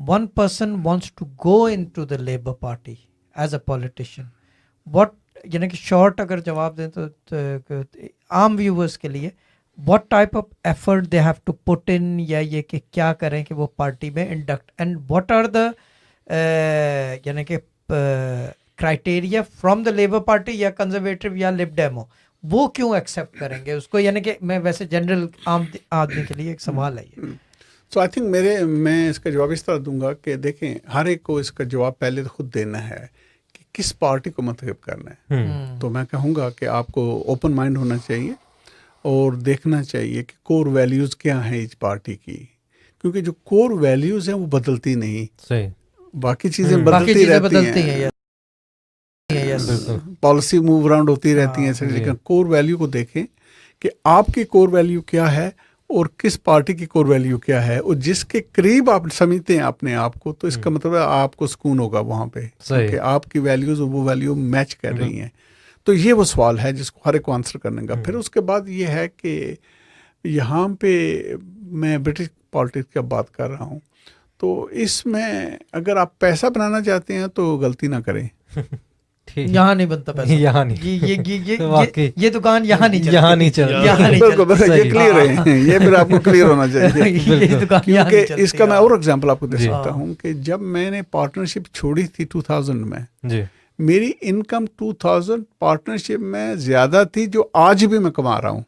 one person wants to go into the Labour Party as a politician, what یعنی کہ short اگر جواب دیں تو عام ویورز کے لیے what type of effort they have to put in, یا یہ کہ کیا کریں کہ وہ پارٹی میں induct, and what are the یعنی کہ criteria from the labour party یا کنزرویٹو یا لب ڈیمو, وہ کیوں ایکسیپٹ کریں گے اس کو؟ یعنی کہ میں ویسے جنرل عام آدمی کے لیے ایک سوال ہے یہ. سو آئی تھنک میں اس کا جواب اس طرح دوں گا کہ دیکھیں ہر ایک کو اس کا جواب پہلے خود دینا ہے کہ کس پارٹی کو منتخب کرنا ہے. تو میں کہوں گا کہ آپ کو اوپن مائنڈ ہونا چاہیے اور دیکھنا چاہیے کہ کور ویلیوز کیا ہیں اس پارٹی کی, کیونکہ جو کور ویلیوز ہیں وہ بدلتی نہیں. صحیح, باقی چیزیں بدلتی رہتی ہیں, پالیسی موو اراؤنڈ ہوتی رہتی ہیں, لیکن کور ویلیو کو دیکھیں کہ آپ کی کور ویلیو کیا ہے اور کس پارٹی کی کور ویلیو کیا ہے, اور جس کے قریب آپ سمجھتے ہیں اپنے آپ کو, تو اس کا مطلب ہے آپ کو سکون ہوگا وہاں پہ کہ آپ کی ویلیوز اور وہ ویلیو میچ کر رہی ہیں. تو یہ وہ سوال ہے جس کو ہر ایک کو آنسر کرنے کا. پھر اس کے بعد یہ ہے کہ یہاں پہ میں برٹش پالیٹکس کی بات کر رہا ہوں, تو اس میں اگر آپ پیسہ بنانا چاہتے ہیں تو غلطی نہ کریں. یہاں نہیں بنتا پیسہ, یہاں نہیں, یہ دکان یہاں نہیں چلتی. بالکل یہ کلیئر ہے, یہ پھر آپ کو کلیئر ہونا چاہیے. کیونکہ اس کا میں اور ایگزامپل آپ کو دے سکتا ہوں کہ جب میں نے پارٹنرشپ چھوڑی تھی 2000 میں, میری انکم 2000 پارٹنرشپ میں زیادہ تھی جو آج بھی میں کما رہا ہوں.